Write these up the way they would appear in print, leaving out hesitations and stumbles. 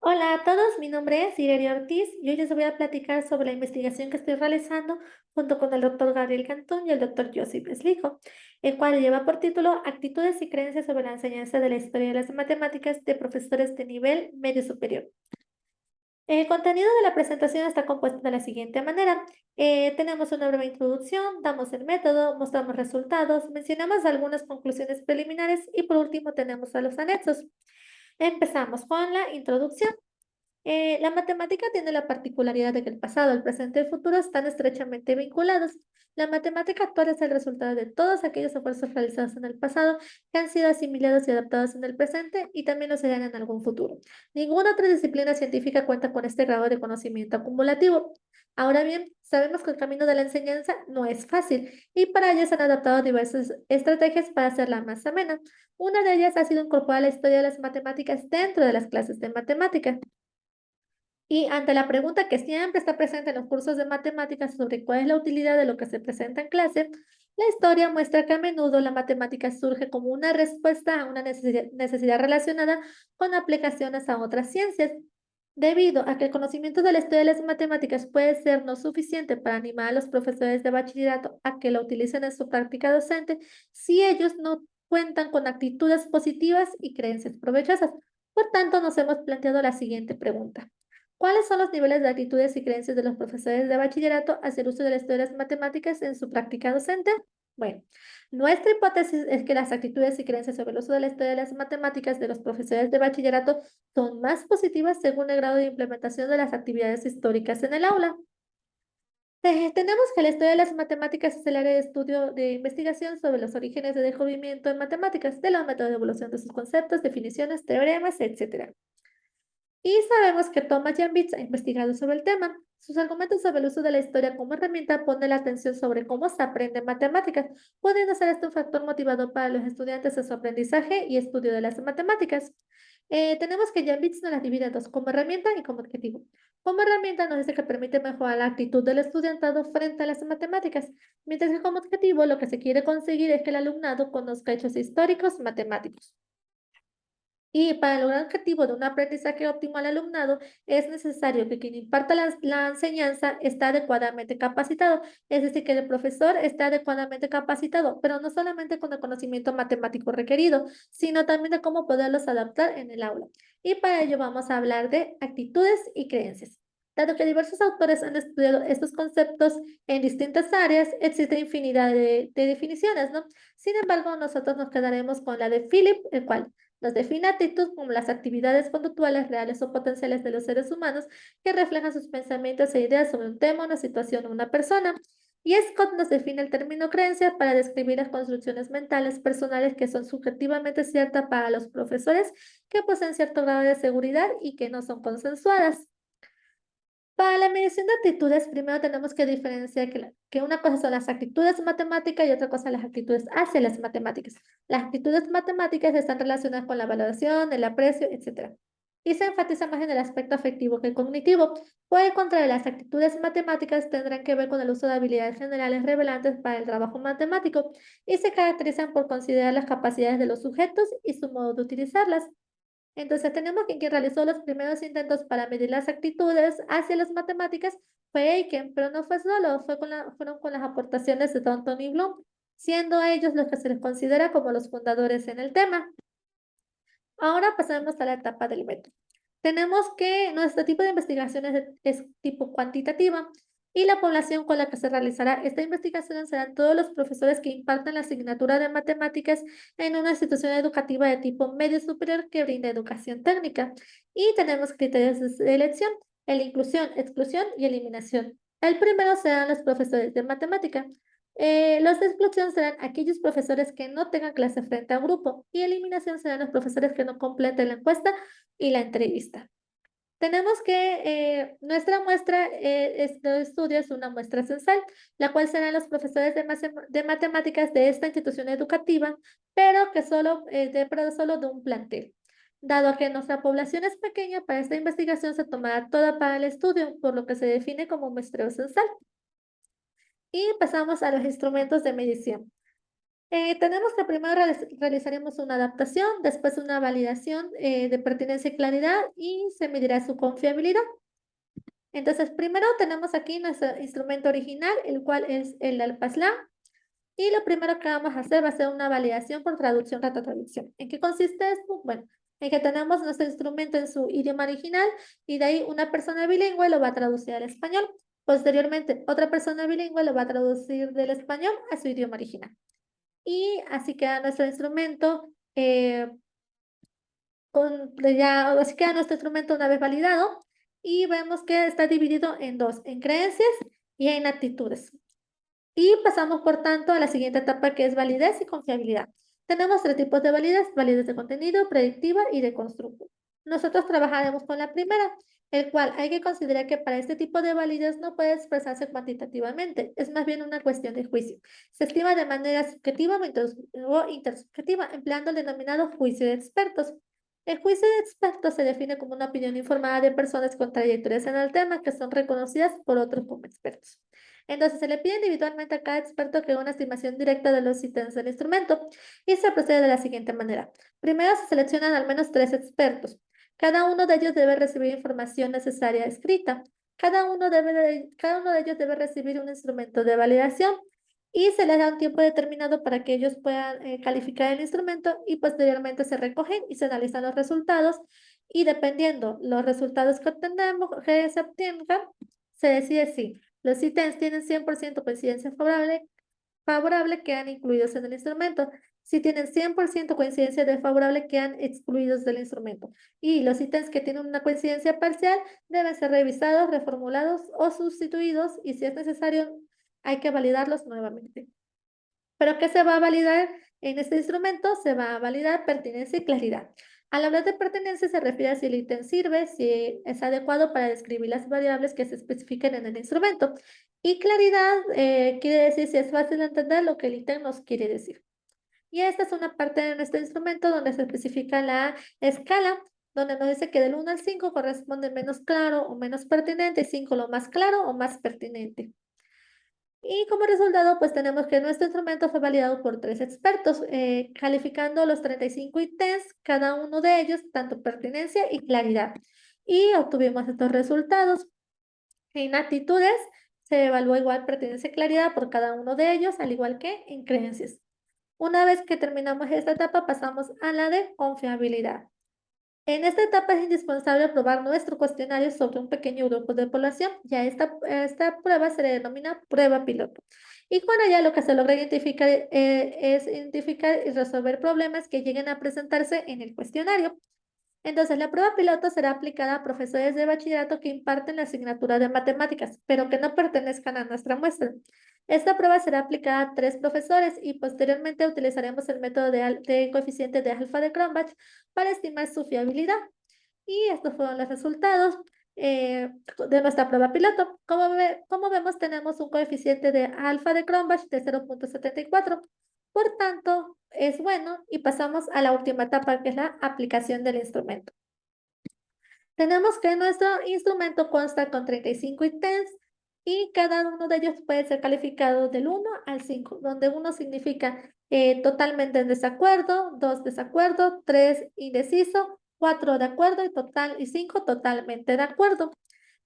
Hola a todos, mi nombre es Irelia Ortiz y hoy les voy a platicar sobre la investigación que estoy realizando junto con el doctor Gabriel Cantón y el doctor Josip Slijo, el cual lleva por título Actitudes y creencias sobre la enseñanza de la historia de las matemáticas de profesores de nivel medio superior. El contenido de la presentación está compuesto de la siguiente manera. Tenemos una breve introducción, damos el método, mostramos resultados, mencionamos algunas conclusiones preliminares y por último tenemos a los anexos. Empezamos con la introducción. La matemática tiene la particularidad de que el pasado, el presente y el futuro están estrechamente vinculados. La matemática actual es el resultado de todos aquellos esfuerzos realizados en el pasado que han sido asimilados y adaptados en el presente y también lo serán en algún futuro. Ninguna otra disciplina científica cuenta con este grado de conocimiento acumulativo. Ahora bien, sabemos que el camino de la enseñanza no es fácil y para ello se han adaptado diversas estrategias para hacerla más amena. Una de ellas ha sido incorporar la historia de las matemáticas dentro de las clases de matemática. Y ante la pregunta que siempre está presente en los cursos de matemáticas sobre cuál es la utilidad de lo que se presenta en clase, la historia muestra que a menudo la matemática surge como una respuesta a una necesidad relacionada con aplicaciones a otras ciencias. Debido a que el conocimiento de la historia de las matemáticas puede ser no suficiente para animar a los profesores de bachillerato a que la utilicen en su práctica docente, si ellos no cuentan con actitudes positivas y creencias provechosas. Por tanto, nos hemos planteado la siguiente pregunta. ¿Cuáles son los niveles de actitudes y creencias de los profesores de bachillerato hacia el uso de las historias matemáticas en su práctica docente? Bueno, nuestra hipótesis es que las actitudes y creencias sobre el uso de la historia de las matemáticas de los profesores de bachillerato son más positivas según el grado de implementación de las actividades históricas en el aula. Tenemos que la historia de las matemáticas es el área de estudio de investigación sobre los orígenes de descubrimiento en matemáticas, de los métodos de evolución de sus conceptos, definiciones, teoremas, etc. Y sabemos que Thomas Jambitz ha investigado sobre el tema. Sus argumentos sobre el uso de la historia como herramienta ponen la atención sobre cómo se aprende matemáticas, pudiendo ser este un factor motivador para los estudiantes en su aprendizaje y estudio de las matemáticas. Tenemos que Jambitz nos las divide en dos, como herramienta y como objetivo. Como herramienta nos dice que permite mejorar la actitud del estudiantado frente a las matemáticas, mientras que como objetivo lo que se quiere conseguir es que el alumnado conozca hechos históricos matemáticos. Y para lograr el objetivo de un aprendizaje óptimo al alumnado, es necesario que quien imparta la enseñanza esté adecuadamente capacitado, es decir, que el profesor esté adecuadamente capacitado, pero no solamente con el conocimiento matemático requerido, sino también de cómo poderlos adaptar en el aula. Y para ello vamos a hablar de actitudes y creencias. Dado que diversos autores han estudiado estos conceptos en distintas áreas, existe infinidad de definiciones, ¿no? Sin embargo, nosotros nos quedaremos con la de Philip, el cual nos define actitud como las actividades conductuales reales o potenciales de los seres humanos que reflejan sus pensamientos e ideas sobre un tema, una situación o una persona. Y Scott nos define el término creencia para describir las construcciones mentales personales que son subjetivamente ciertas para los profesores, que poseen cierto grado de seguridad y que no son consensuadas. Para la medición de actitudes, primero tenemos que diferenciar que una cosa son las actitudes matemáticas y otra cosa las actitudes hacia las matemáticas. Las actitudes matemáticas están relacionadas con la valoración, el aprecio, etc. Y se enfatiza más en el aspecto afectivo que el cognitivo. Por el contrario, las actitudes matemáticas tendrán que ver con el uso de habilidades generales relevantes para el trabajo matemático y se caracterizan por considerar las capacidades de los sujetos y su modo de utilizarlas. Entonces tenemos que quien realizó los primeros intentos para medir las actitudes hacia las matemáticas fue Aiken, pero no fue solo, fueron con las aportaciones de Thornton y Bloom, siendo ellos los que se les considera como los fundadores en el tema. Ahora pasamos a la etapa del método. Tenemos que nuestro tipo de investigación es tipo cuantitativa y la población con la que se realizará esta investigación serán todos los profesores que impartan la asignatura de matemáticas en una institución educativa de tipo medio superior que brinda educación técnica. Y tenemos criterios de selección, el inclusión, exclusión y eliminación. El primero serán los profesores de matemática. Los de exclusión serán aquellos profesores que no tengan clase frente a grupo y eliminación serán los profesores que no completen la encuesta y la entrevista. Tenemos que nuestra muestra de estudio es una muestra censal, la cual serán los profesores de matemáticas de esta institución educativa, pero que pero solo de un plantel. Dado que nuestra población es pequeña, para esta investigación se tomará toda para el estudio, por lo que se define como muestreo censal. Y pasamos a los instrumentos de medición. Tenemos que primero realizaremos una adaptación, después una validación de pertinencia y claridad y se medirá su confiabilidad. Entonces, primero tenemos aquí nuestro instrumento original, el cual es el Alpaslan. Y lo primero que vamos a hacer va a ser una validación por traducción, retrotraducción. ¿En qué consiste esto? Bueno, en que tenemos nuestro instrumento en su idioma original y de ahí una persona bilingüe lo va a traducir al español. Posteriormente, otra persona bilingüe lo va a traducir del español a su idioma original. Y así queda nuestro instrumento, así queda nuestro instrumento una vez validado y vemos que está dividido en dos, en creencias y en actitudes. Y pasamos, por tanto, a la siguiente etapa que es validez y confiabilidad. Tenemos tres tipos de validez: validez de contenido, predictiva y de constructo. Nosotros trabajaremos con la primera, el cual hay que considerar que para este tipo de validez no puede expresarse cuantitativamente, es más bien una cuestión de juicio. Se estima de manera subjetiva o intersubjetiva, empleando el denominado juicio de expertos. El juicio de expertos se define como una opinión informada de personas con trayectorias en el tema que son reconocidas por otros como expertos. Entonces, se le pide individualmente a cada experto que haga una estimación directa de los ítems del instrumento y se procede de la siguiente manera. Primero se seleccionan al menos 3 expertos. Cada uno de ellos debe recibir información necesaria escrita. Cada uno de ellos debe recibir un instrumento de validación y se les da un tiempo determinado para que ellos puedan calificar el instrumento y posteriormente se recogen y se analizan los resultados y dependiendo los resultados que se obtengan, se decide si los ítems tienen 100% coincidencia favorable, quedan incluidos en el instrumento. Si tienen 100% coincidencia desfavorable, quedan excluidos del instrumento. Y los ítems que tienen una coincidencia parcial deben ser revisados, reformulados o sustituidos y si es necesario, hay que validarlos nuevamente. ¿Pero qué se va a validar en este instrumento? Se va a validar pertinencia y claridad. Al hablar de pertinencia se refiere a si el ítem sirve, si es adecuado para describir las variables que se especifiquen en el instrumento. Y claridad quiere decir si es fácil de entender lo que el ítem nos quiere decir. Y esta es una parte de nuestro instrumento donde se especifica la escala, donde nos dice que del 1 al 5 corresponde menos claro o menos pertinente, y 5 lo más claro o más pertinente. Y como resultado, pues tenemos que nuestro instrumento fue validado por 3 expertos, calificando los 35 ítems, cada uno de ellos, tanto pertinencia y claridad. Y obtuvimos estos resultados. En actitudes se evaluó igual pertinencia y claridad por cada uno de ellos, al igual que en creencias. Una vez que terminamos esta etapa, pasamos a la de confiabilidad. En esta etapa es indispensable aprobar nuestro cuestionario sobre un pequeño grupo de población. Ya esta prueba se le denomina prueba piloto. Y con ella lo que se logra identificar es identificar y resolver problemas que lleguen a presentarse en el cuestionario. Entonces, la prueba piloto será aplicada a profesores de bachillerato que imparten la asignatura de matemáticas, pero que no pertenezcan a nuestra muestra. Esta prueba será aplicada a 3 profesores y posteriormente utilizaremos el método de coeficiente de alfa de Cronbach para estimar su fiabilidad. Y estos fueron los resultados de nuestra prueba piloto. Como vemos, tenemos un coeficiente de alfa de Cronbach de 0.74. Por tanto, es bueno y pasamos a la última etapa, que es la aplicación del instrumento. Tenemos que nuestro instrumento consta con 35 ítems y cada uno de ellos puede ser calificado del 1 al 5, donde 1 significa totalmente en desacuerdo, 2 desacuerdo, 3 indeciso, 4 de acuerdo y 5 totalmente de acuerdo.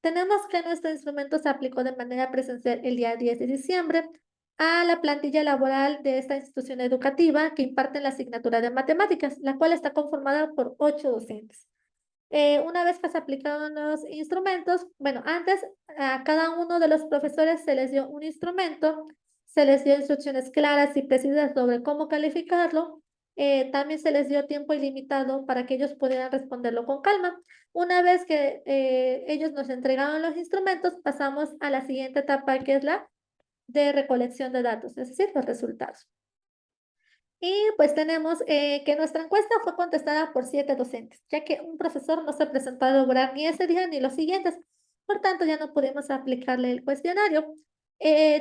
Tenemos que nuestro instrumento se aplicó de manera presencial el día 10 de diciembre a la plantilla laboral de esta institución educativa que imparte la asignatura de matemáticas, la cual está conformada por 8 docentes. Una vez que se aplicaron los instrumentos, bueno, antes a cada uno de los profesores se les dio un instrumento, se les dio instrucciones claras y precisas sobre cómo calificarlo, también se les dio tiempo ilimitado para que ellos pudieran responderlo con calma. Una vez que ellos nos entregaron los instrumentos, pasamos a la siguiente etapa, que es la de recolección de datos, es decir, los resultados. Y pues tenemos que nuestra encuesta fue contestada por 7 docentes, ya que un profesor no se presentó a elaborar ni ese día ni los siguientes. Por tanto, ya no pudimos aplicarle el cuestionario.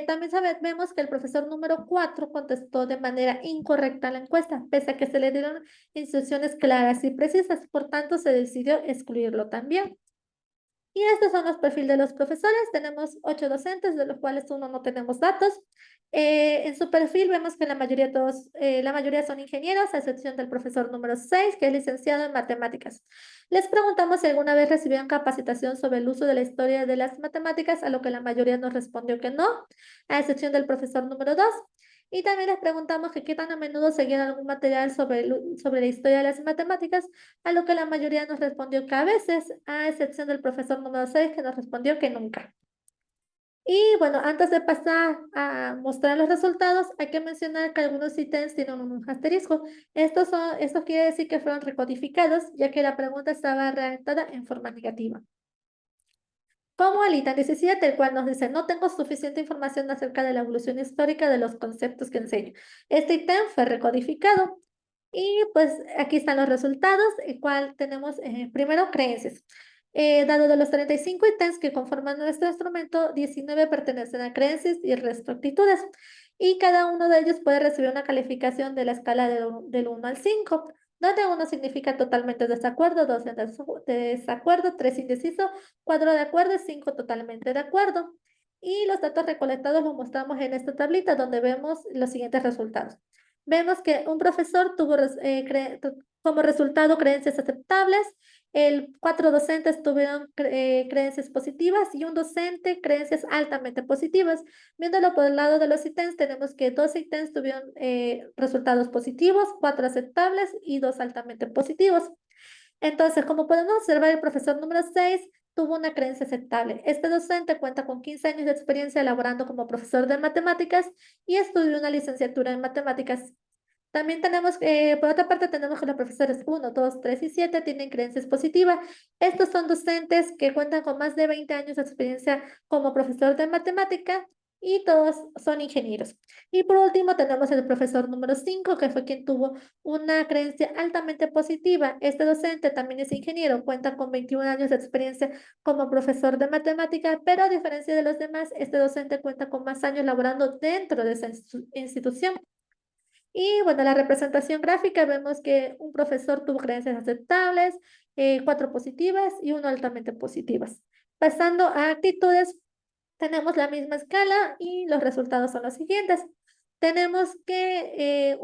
También vemos que el profesor número 4 contestó de manera incorrecta la encuesta, pese a que se le dieron instrucciones claras y precisas. Por tanto, se decidió excluirlo también. Y estos son los perfiles de los profesores. Tenemos 8 docentes, de los cuales uno no tenemos datos. En su perfil vemos que la mayoría son ingenieros, a excepción del profesor número 6, que es licenciado en matemáticas. Les preguntamos si alguna vez recibieron capacitación sobre el uso de la historia de las matemáticas, a lo que la mayoría nos respondió que no, a excepción del profesor número 2. Y también les preguntamos que qué tan a menudo seguían algún material sobre la historia de las matemáticas, a lo que la mayoría nos respondió que a veces, a excepción del profesor número 6, que nos respondió que nunca. Y bueno, antes de pasar a mostrar los resultados, hay que mencionar que algunos ítems tienen un asterisco. Esto quiere decir que fueron recodificados, ya que la pregunta estaba redactada en forma negativa. Como el ítem 17, el cual nos dice, no tengo suficiente información acerca de la evolución histórica de los conceptos que enseño. Este ítem fue recodificado. Y pues aquí están los resultados, el cual tenemos primero creencias. Dado de los 35 ítems que conforman nuestro instrumento, 19 pertenecen a creencias y el resto a actitudes. Y cada uno de ellos puede recibir una calificación de la escala del 1 al 5, donde 1 significa totalmente desacuerdo, 2 en desacuerdo, 3 indeciso, 4 de acuerdo y 5 totalmente de acuerdo. Y los datos recolectados los mostramos en esta tablita donde vemos los siguientes resultados. Vemos que un profesor tuvo como resultado creencias aceptables, 4 docentes tuvieron creencias positivas y un docente creencias altamente positivas. Viéndolo por el lado de los ítems, tenemos que 2 ítems tuvieron resultados positivos, 4 aceptables y 2 altamente positivos. Entonces, como podemos observar, el profesor número 6 tuvo una creencia aceptable. Este docente cuenta con 15 años de experiencia elaborando como profesor de matemáticas y estudió una licenciatura en matemáticas. También tenemos, por otra parte, tenemos que los profesores 1, 2, 3 y 7 tienen creencias positivas. Estos son docentes que cuentan con más de 20 años de experiencia como profesor de matemática y todos son ingenieros. Y por último, tenemos el profesor número 5, que fue quien tuvo una creencia altamente positiva. Este docente también es ingeniero, cuenta con 21 años de experiencia como profesor de matemática, pero a diferencia de los demás, este docente cuenta con más años laborando dentro de esa institución. Y bueno, la representación gráfica vemos que un profesor tuvo creencias aceptables, 4 positivas y 1 altamente positivas. Pasando a actitudes, tenemos la misma escala y los resultados son los siguientes. Tenemos que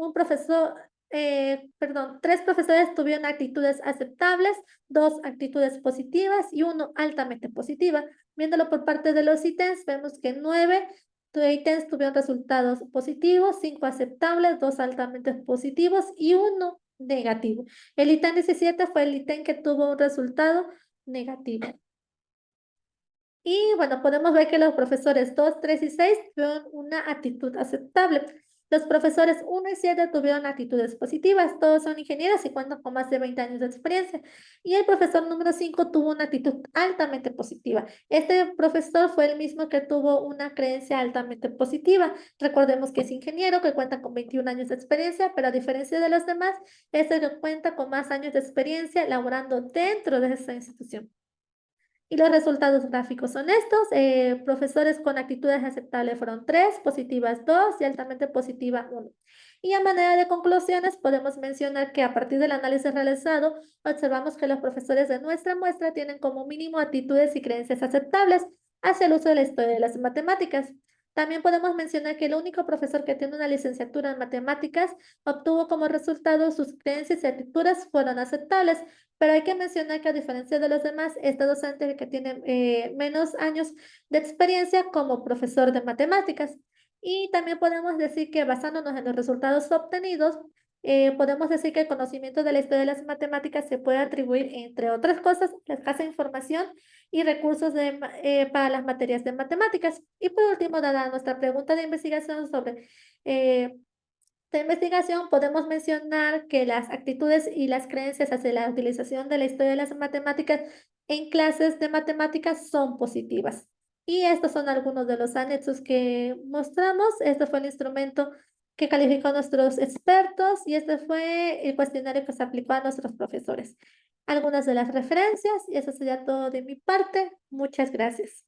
perdón, 3 profesores tuvieron actitudes aceptables, 2 actitudes positivas y 1 altamente positiva. Viéndolo por parte de los ítems, vemos que 9 ítems tuvieron resultados positivos, 5 aceptables, 2 altamente positivos y 1 negativo. El ítem 17 fue el ítem que tuvo un resultado negativo. Y bueno, podemos ver que los profesores 2, 3 y 6 tuvieron una actitud aceptable. Los profesores 1 y 7 tuvieron actitudes positivas. Todos son ingenieros y cuentan con más de 20 años de experiencia. Y el profesor número 5 tuvo una actitud altamente positiva. Este profesor fue el mismo que tuvo una creencia altamente positiva. Recordemos que es ingeniero, que cuenta con 21 años de experiencia, pero a diferencia de los demás, este cuenta con más años de experiencia laborando dentro de esa institución. Y los resultados gráficos son estos. Profesores con actitudes aceptables fueron 3, positivas 2 y altamente positiva 1. Y a manera de conclusiones, podemos mencionar que a partir del análisis realizado, observamos que los profesores de nuestra muestra tienen como mínimo actitudes y creencias aceptables hacia el uso de la historia de las matemáticas. También podemos mencionar que el único profesor que tiene una licenciatura en matemáticas obtuvo como resultado sus creencias y actitudes fueron aceptables, pero hay que mencionar que a diferencia de los demás, este docente es el que tiene menos años de experiencia como profesor de matemáticas. Y también podemos decir que basándonos en los resultados obtenidos, podemos decir que el conocimiento de la historia de las matemáticas se puede atribuir, entre otras cosas, la escasa información y recursos para las materias de matemáticas. Y por último, dada nuestra pregunta de investigación sobre de investigación, podemos mencionar que las actitudes y las creencias hacia la utilización de la historia de las matemáticas en clases de matemáticas son positivas. Y estos son algunos de los anexos que mostramos. Este fue el instrumento que calificó nuestros expertos y este fue el cuestionario que se aplicó a nuestros profesores. Algunas de las referencias, y eso sería todo de mi parte. Muchas gracias.